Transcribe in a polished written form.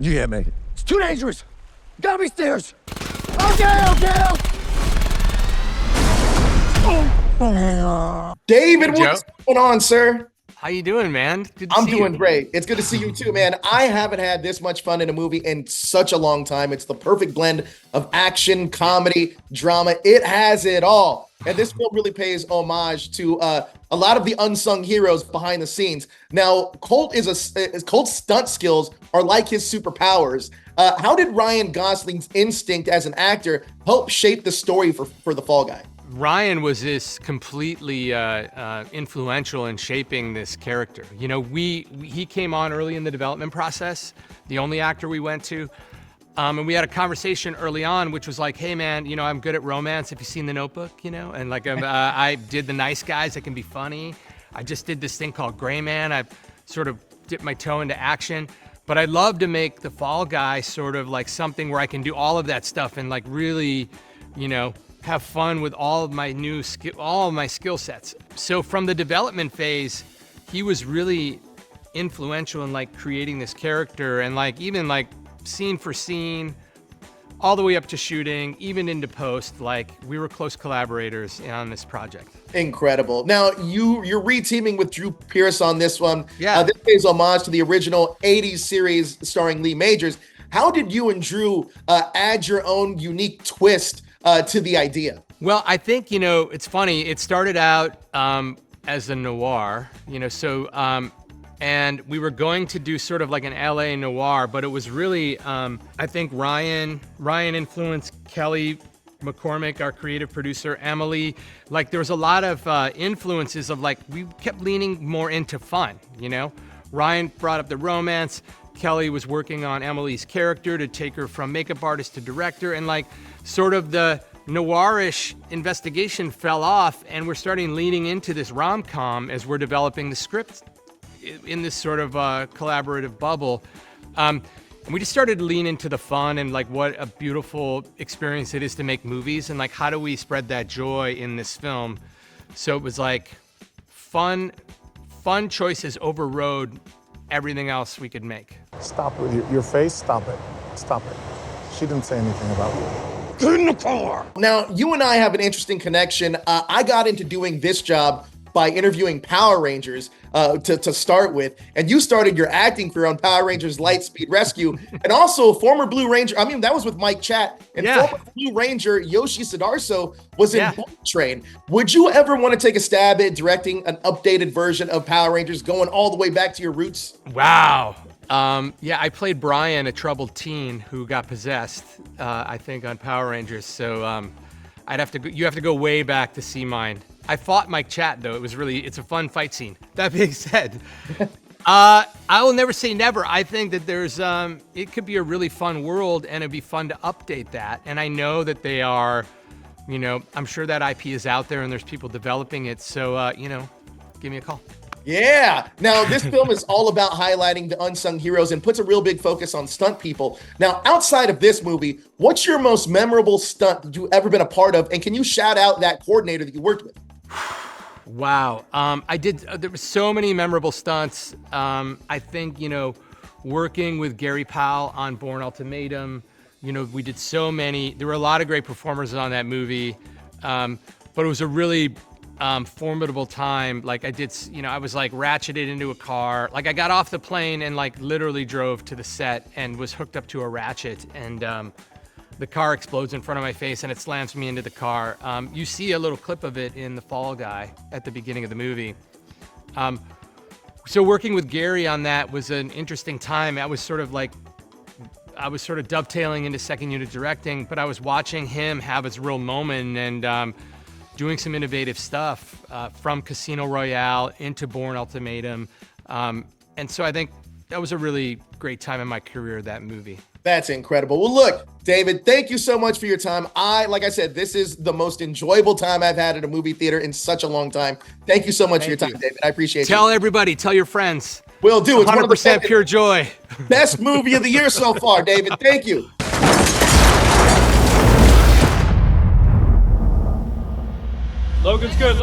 You can't make it. It's too dangerous. Gotta be stairs. Okay. David, what's going on, sir? How you doing, man? Good to I'm see doing you. great. It's good to see you too, man. I haven't had this much fun in a movie in such a long time. It's the perfect blend of action, comedy, drama. It has it all. And this film really pays homage to a lot of the unsung heroes behind the scenes. Now, Colt's stunt skills are like his superpowers. How did Ryan Gosling's instinct as an actor help shape the story for the Fall Guy? Ryan was this completely influential in shaping this character. You know, he came on early in the development process, the only actor we went to. And we had a conversation early on, which was like, hey, man, you know, I'm good at romance. Have you seen The Notebook? You know, and like I did The Nice Guys. I can be funny. I just did this thing called Gray Man. I sort of dipped my toe into action. But I'd love to make the Fall Guy sort of like something where I can do all of that stuff and like really, you know, have fun with all of my skill sets. So from the development phase, he was really influential in like creating this character and like even like scene for scene, all the way up to shooting, even into post. Like we were close collaborators on this project. Incredible. Now you're re-teaming with Drew Pearce on this one. Yeah. This pays homage to the original 80s series starring Lee Majors. How did you and Drew add your own unique twist to the idea? Well, I think, you know, it's funny. It started out as a noir, you know, so, and we were going to do sort of like an LA noir, but it was really, I think Ryan influenced Kelly McCormick, our creative producer, Emily. Like there was a lot of influences of like, we kept leaning more into fun, you know? Ryan brought up the romance. Kelly was working on Emily's character to take her from makeup artist to director, and like sort of the noirish investigation fell off, and we're starting leaning into this rom-com as we're developing the script in this sort of collaborative bubble. And we just started to lean into the fun and like what a beautiful experience it is to make movies, and like how do we spread that joy in this film. So it was like fun choices overrode everything else we could make. Stop with your face. Stop it. She didn't say anything about you. Get in the car. Now, you and I have an interesting connection. I got into doing this job by interviewing Power Rangers to start with. And you started your acting career on Power Rangers Lightspeed Rescue. And also former Blue Ranger, I mean, that was with Mike Chat. And former Blue Ranger Yoshi Sadarso was in Bullet Train. Would you ever want to take a stab at directing an updated version of Power Rangers going all the way back to your roots? Wow. Yeah, I played Brian, a troubled teen who got possessed, I think, on Power Rangers. So you have to go way back to see mine. I fought Mike Chat, though. It's a fun fight scene. That being said, I will never say never. I think that it could be a really fun world, and it'd be fun to update that. And I know that they are, you know, I'm sure that IP is out there and there's people developing it. So, you know, give me a call. Yeah. Now, this film is all about highlighting the unsung heroes and puts a real big focus on stunt people. Now, outside of this movie, what's your most memorable stunt that you've ever been a part of? And can you shout out that coordinator that you worked with? Wow. There were so many memorable stunts. I think, you know, working with Gary Powell on Bourne Ultimatum, you know, we did so many. There were a lot of great performers on that movie. But it was a really formidable time. Like I was like ratcheted into a car. Like I got off the plane and like literally drove to the set and was hooked up to a ratchet, and the car explodes in front of my face and it slams me into the car. You see a little clip of it in The Fall Guy at the beginning of the movie. So working with Gary on that was an interesting time. I was sort of dovetailing into second unit directing, but I was watching him have his real moment and doing some innovative stuff from Casino Royale into Bourne Ultimatum. And so I think that was a really great time in my career, that movie. That's incredible. Well, look, David, thank you so much for your time. Like I said, this is the most enjoyable time I've had at a movie theater in such a long time. Thank you so much for your time, David. I appreciate it. Tell everybody, tell your friends. Will do. It's 100% pure joy. Best movie of the year so far, David. Thank you. Logan's good.